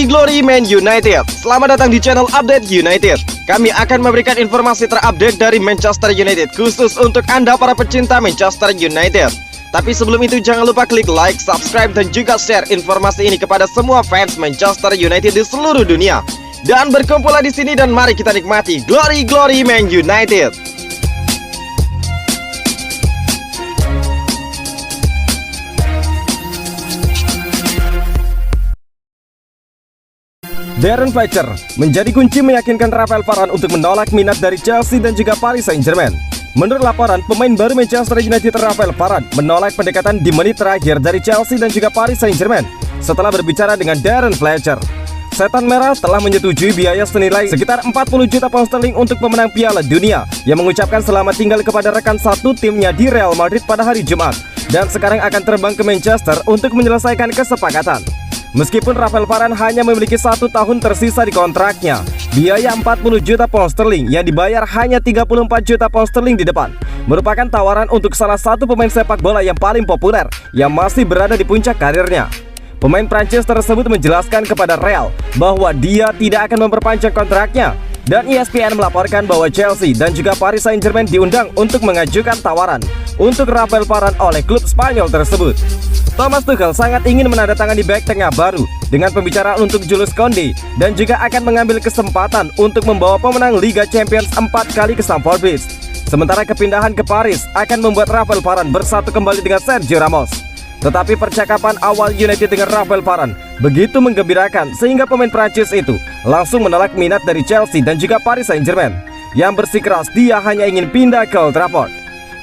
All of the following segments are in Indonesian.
Glory Man United. Selamat datang di channel Update United. Kami akan memberikan informasi terupdate dari Manchester United khusus untuk Anda para pecinta Manchester United. Tapi sebelum itu jangan lupa klik like, subscribe dan juga share informasi ini kepada semua fans Manchester United di seluruh dunia. Dan berkumpullah di sini dan mari kita nikmati Glory Man United. Darren Fletcher menjadi kunci meyakinkan Raphael Varane untuk menolak minat dari Chelsea dan juga Paris Saint-Germain. Menurut laporan, pemain baru Manchester United Raphael Varane menolak pendekatan di menit terakhir dari Chelsea dan juga Paris Saint-Germain setelah berbicara dengan Darren Fletcher. Setan Merah telah menyetujui biaya senilai sekitar 40 juta pound sterling untuk pemenang Piala Dunia yang mengucapkan selamat tinggal kepada rekan satu timnya di Real Madrid pada hari Jumat dan sekarang akan terbang ke Manchester untuk menyelesaikan kesepakatan. Meskipun Raphael Varane hanya memiliki 1 tahun tersisa di kontraknya, biaya 40 juta pound sterling yang dibayar hanya 34 juta pound sterling di depan merupakan tawaran untuk salah satu pemain sepak bola yang paling populer yang masih berada di puncak karirnya. Pemain Prancis tersebut menjelaskan kepada Real bahwa dia tidak akan memperpanjang kontraknya, dan ESPN melaporkan bahwa Chelsea dan juga Paris Saint-Germain diundang untuk mengajukan tawaran untuk Raphael Varane oleh klub Spanyol tersebut. Thomas Tuchel sangat ingin menandatangani bek tengah baru dengan pembicaraan untuk Jules Koundé dan juga akan mengambil kesempatan untuk membawa pemenang Liga Champions 4 kali ke Stamford Bridge. Sementara kepindahan ke Paris akan membuat Raphael Varane bersatu kembali dengan Sergio Ramos. Tetapi percakapan awal United dengan Raphael Varane begitu menggembirakan sehingga pemain Prancis itu langsung menolak minat dari Chelsea dan juga Paris Saint-Germain yang bersikeras dia hanya ingin pindah ke Old Trafford.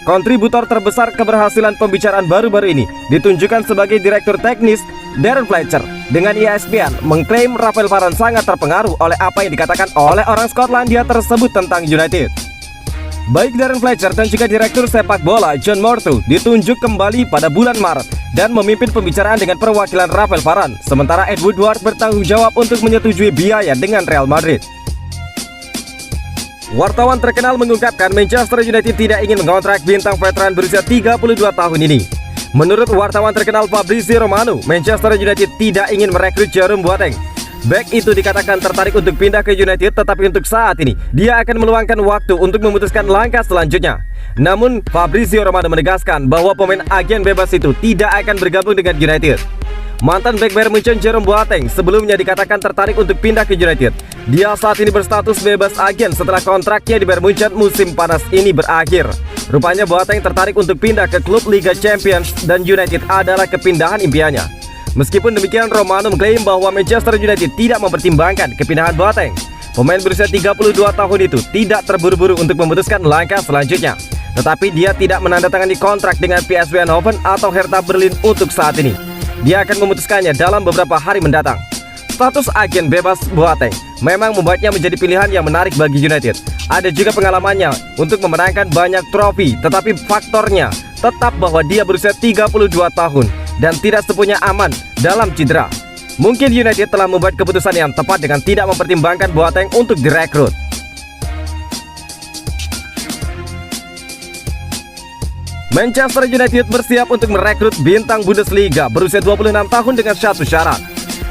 Kontributor terbesar keberhasilan pembicaraan baru-baru ini ditunjukkan sebagai direktur teknis Darren Fletcher dengan ESPN mengklaim Raphael Varane sangat terpengaruh oleh apa yang dikatakan oleh orang Skotlandia tersebut tentang United. Baik Darren Fletcher dan juga direktur sepak bola John Morto ditunjuk kembali pada bulan Maret dan memimpin pembicaraan dengan perwakilan Raphael Varane, sementara Ed Woodward bertanggung jawab untuk menyetujui biaya dengan Real Madrid. Wartawan terkenal mengungkapkan Manchester United tidak ingin mengontrak bintang veteran berusia 32 tahun ini. Menurut wartawan terkenal Fabrizio Romano, Manchester United tidak ingin merekrut Jerome Boateng. Bek itu dikatakan tertarik untuk pindah ke United, tetapi untuk saat ini dia akan meluangkan waktu untuk memutuskan langkah selanjutnya. Namun Fabrizio Romano menegaskan bahwa pemain agen bebas itu tidak akan bergabung dengan United. Mantan bek Bayern Munchen Jerome Boateng sebelumnya dikatakan tertarik untuk pindah ke United. Dia saat ini berstatus bebas agen setelah kontraknya di Bayern Munchen musim panas ini berakhir. Rupanya Boateng tertarik untuk pindah ke klub Liga Champions dan United adalah kepindahan impiannya. Meskipun demikian, Romano mengklaim bahwa Manchester United tidak mempertimbangkan kepindahan Boateng. Pemain berusia 32 tahun itu tidak terburu-buru untuk memutuskan langkah selanjutnya. Tetapi dia tidak menandatangani kontrak dengan PSV Eindhoven atau Hertha Berlin untuk saat ini. Dia akan memutuskannya dalam beberapa hari mendatang. Status agen bebas Boateng memang membuatnya menjadi pilihan yang menarik bagi United. Ada juga pengalamannya untuk memenangkan banyak trofi, tetapi faktornya tetap bahwa dia berusia 32 tahun dan tidak sepenuhnya aman dalam cedera. Mungkin United telah membuat keputusan yang tepat dengan tidak mempertimbangkan Boateng untuk direkrut. Manchester United bersiap untuk merekrut bintang Bundesliga berusia 26 tahun dengan satu syarat.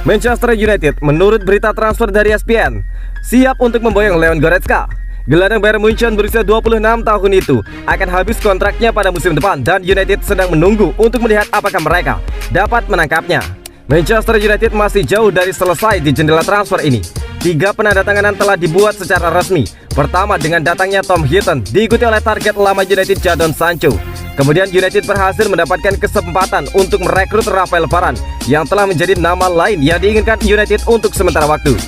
Manchester United, menurut berita transfer dari ESPN, siap untuk memboyong Leon Goretzka. Gelandang Bayern Munchen berusia 26 tahun itu akan habis kontraknya pada musim depan dan United sedang menunggu untuk melihat apakah mereka dapat menangkapnya. Manchester United masih jauh dari selesai di jendela transfer ini. 3 penandatanganan telah dibuat secara resmi. Pertama dengan datangnya Tom Heaton, diikuti oleh target lama United Jadon Sancho. Kemudian United berhasil mendapatkan kesempatan untuk merekrut Raphael Varane yang telah menjadi nama lain yang diinginkan United untuk sementara waktu.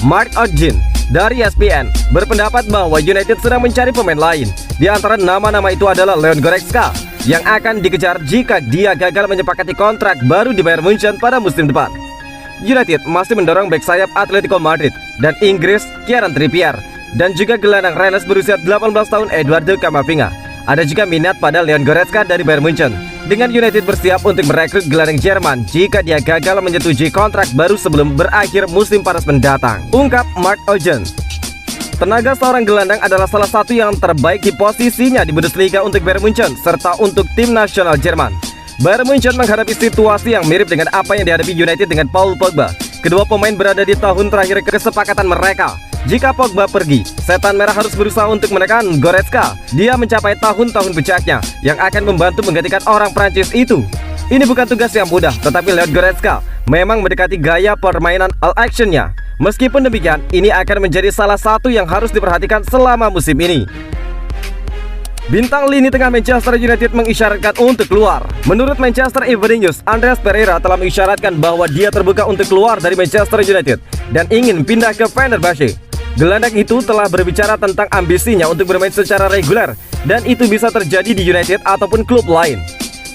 Mark Ogden dari ESPN berpendapat bahwa United sedang mencari pemain lain. Di antara nama-nama itu adalah Leon Goretzka yang akan dikejar jika dia gagal menyepakati kontrak baru di Bayern Munchen pada musim depan. United masih mendorong bek sayap Atletico Madrid dan Inggris Kieran Trippier dan juga gelandang Rennes berusia 18 tahun Eduardo Camavinga. Ada juga minat pada Leon Goretzka dari Bayern Munchen. Dengan United bersiap untuk merekrut gelandang Jerman jika dia gagal menyetujui kontrak baru sebelum berakhir musim panas mendatang, ungkap Mark Ogden. Tenaga seorang gelandang adalah salah satu yang terbaik di posisinya di Bundesliga untuk Bayern Munchen serta untuk tim nasional Jerman. Bayern Munchen menghadapi situasi yang mirip dengan apa yang dihadapi United dengan Paul Pogba. Kedua pemain berada di tahun terakhir kesepakatan mereka. Jika Pogba pergi, setan merah harus berusaha untuk menekan Goretzka. Dia mencapai tahun-tahun puncaknya yang akan membantu menggantikan orang Prancis itu. Ini bukan tugas yang mudah, tetapi Leon Goretzka memang mendekati gaya permainan all-actionnya. Meskipun demikian, ini akan menjadi salah satu yang harus diperhatikan selama musim ini. Bintang lini tengah Manchester United mengisyaratkan untuk keluar. Menurut Manchester Evening News, Andreas Pereira telah mengisyaratkan bahwa dia terbuka untuk keluar dari Manchester United dan ingin pindah ke Fenerbahce. Gelandang itu telah berbicara tentang ambisinya untuk bermain secara reguler, dan itu bisa terjadi di United ataupun klub lain.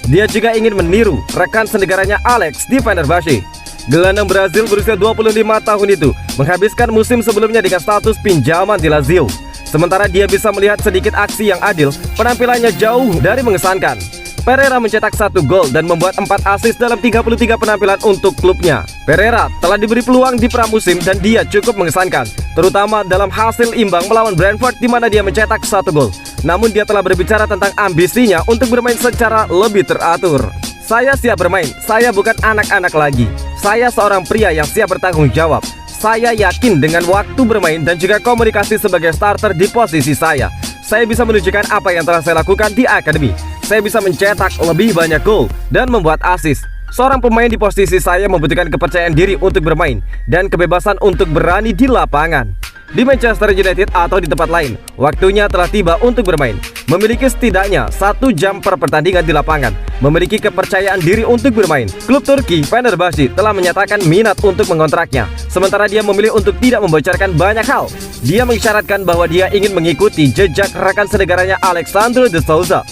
Dia juga ingin meniru rekan senegaranya Alex di Fenerbahce. Gelandang Brazil berusia 25 tahun itu menghabiskan musim sebelumnya dengan status pinjaman di Lazio. Sementara dia bisa melihat sedikit aksi yang adil, penampilannya jauh dari mengesankan. Pereira mencetak 1 gol dan membuat 4 assist dalam 33 penampilan untuk klubnya. Pereira telah diberi peluang di pramusim dan dia cukup mengesankan, terutama dalam hasil imbang melawan Brentford di mana dia mencetak 1 gol. Namun dia telah berbicara tentang ambisinya untuk bermain secara lebih teratur. Saya siap bermain, saya bukan anak-anak lagi. Saya seorang pria yang siap bertanggung jawab. Saya yakin dengan waktu bermain dan juga komunikasi sebagai starter di posisi saya. Saya bisa menunjukkan apa yang telah saya lakukan di akademi. Saya bisa mencetak lebih banyak gol dan membuat assist. Seorang pemain di posisi saya membutuhkan kepercayaan diri untuk bermain dan kebebasan untuk berani di lapangan. Di Manchester United atau di tempat lain, waktunya telah tiba untuk bermain. Memiliki setidaknya 1 jam per pertandingan di lapangan. Memiliki kepercayaan diri untuk bermain. Klub Turki Fenerbahce telah menyatakan minat untuk mengontraknya. Sementara dia memilih untuk tidak membocorkan banyak hal. Dia mengisyaratkan bahwa dia ingin mengikuti jejak rekan senegaranya Alexandre de Souza.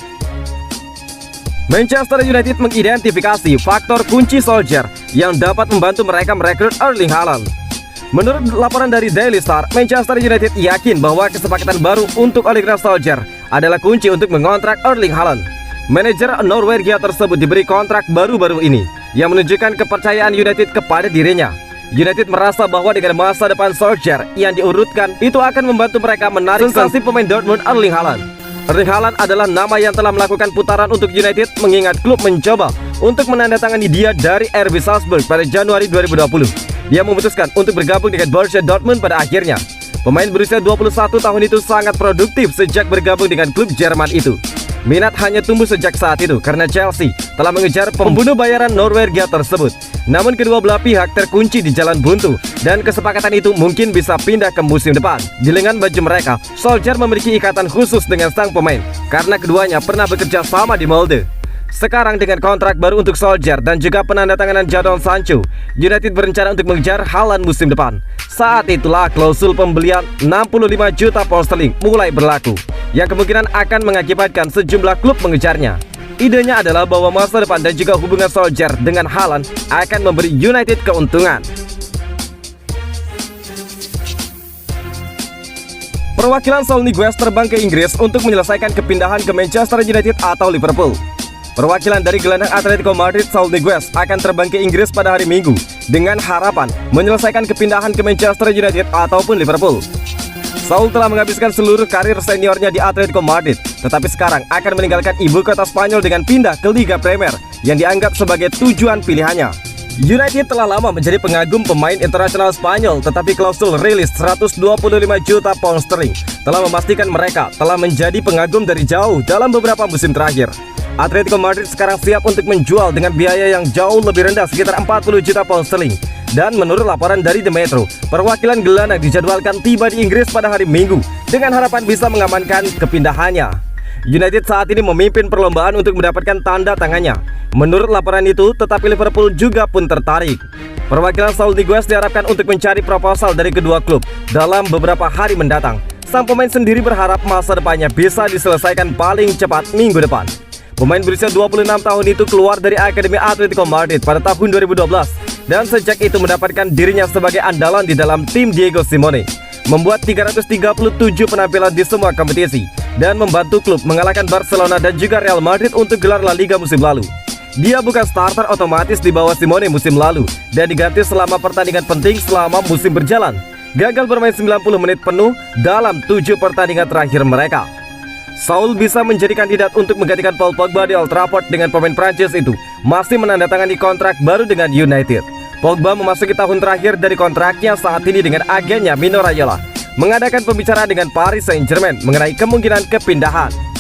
Manchester United mengidentifikasi faktor kunci Solskjaer yang dapat membantu mereka merekrut Erling Haaland. Menurut laporan dari Daily Star, Manchester United yakin bahwa kesepakatan baru untuk Ole Gunnar Solskjaer adalah kunci untuk mengontrak Erling Haaland. Manajer Norwegia tersebut diberi kontrak baru-baru ini yang menunjukkan kepercayaan United kepada dirinya. United merasa bahwa dengan masa depan Solskjaer yang diurutkan, itu akan membantu mereka menarik sensasi pemain Dortmund Erling Haaland. Erling Haaland adalah nama yang telah melakukan putaran untuk United mengingat klub mencoba untuk menandatangani dia dari RB Salzburg pada Januari 2020. Dia memutuskan untuk bergabung dengan Borussia Dortmund pada akhirnya. Pemain berusia 21 tahun itu sangat produktif sejak bergabung dengan klub Jerman itu. Minat hanya tumbuh sejak saat itu karena Chelsea telah mengejar pembunuh bayaran Norwegia tersebut. Namun kedua belah pihak terkunci di jalan buntu dan kesepakatan itu mungkin bisa pindah ke musim depan. Di lengan baju mereka, Solskjaer memiliki ikatan khusus dengan sang pemain karena keduanya pernah bekerja sama di Molde. Sekarang dengan kontrak baru untuk Solskjaer dan juga penandatanganan Jadon Sancho, United berencana untuk mengejar Haaland musim depan. Saat itulah klausul pembelian 65 juta pound sterling mulai berlaku, yang kemungkinan akan mengakibatkan sejumlah klub mengejarnya. Idenya adalah bahwa masa depan dan juga hubungan Solskjaer dengan Haaland akan memberi United keuntungan. Perwakilan Saul Niguez terbang ke Inggris untuk menyelesaikan kepindahan ke Manchester United atau Liverpool. Perwakilan dari gelandang Atletico Madrid Saul Niguez akan terbang ke Inggris pada hari Minggu dengan harapan menyelesaikan kepindahan ke Manchester United ataupun Liverpool. Saul telah menghabiskan seluruh karir seniornya di Atletico Madrid, tetapi sekarang akan meninggalkan ibu kota Spanyol dengan pindah ke Liga Premier yang dianggap sebagai tujuan pilihannya. United telah lama menjadi pengagum pemain internasional Spanyol, tetapi klausul rilis 125 juta pound sterling telah memastikan mereka telah menjadi pengagum dari jauh dalam beberapa musim terakhir. Atletico Madrid sekarang siap untuk menjual dengan biaya yang jauh lebih rendah sekitar 40 juta pound sterling. Dan menurut laporan dari The Metro, perwakilan gelandang dijadwalkan tiba di Inggris pada hari Minggu dengan harapan bisa mengamankan kepindahannya. United saat ini memimpin perlombaan untuk mendapatkan tanda tangannya. Menurut laporan itu, tetapi Liverpool juga pun tertarik. Perwakilan Saul Niguez diharapkan untuk mencari proposal dari kedua klub dalam beberapa hari mendatang. Sang pemain sendiri berharap masa depannya bisa diselesaikan paling cepat minggu depan. Pemain berusia 26 tahun itu keluar dari Akademi Atletico Madrid pada tahun 2012 dan sejak itu mendapatkan dirinya sebagai andalan di dalam tim Diego Simeone, membuat 337 penampilan di semua kompetisi dan membantu klub mengalahkan Barcelona dan juga Real Madrid untuk gelar La Liga musim lalu. Dia bukan starter otomatis di bawah Simeone musim lalu dan diganti selama pertandingan penting selama musim berjalan. gagal bermain 90 menit penuh dalam 7 pertandingan terakhir mereka. Saul bisa menjadi kandidat untuk menggantikan Paul Pogba di Old Trafford dengan pemain Prancis itu masih menandatangani kontrak baru dengan United. Pogba memasuki tahun terakhir dari kontraknya saat ini dengan agennya Mino Raiola, mengadakan pembicaraan dengan Paris Saint-Germain mengenai kemungkinan kepindahan.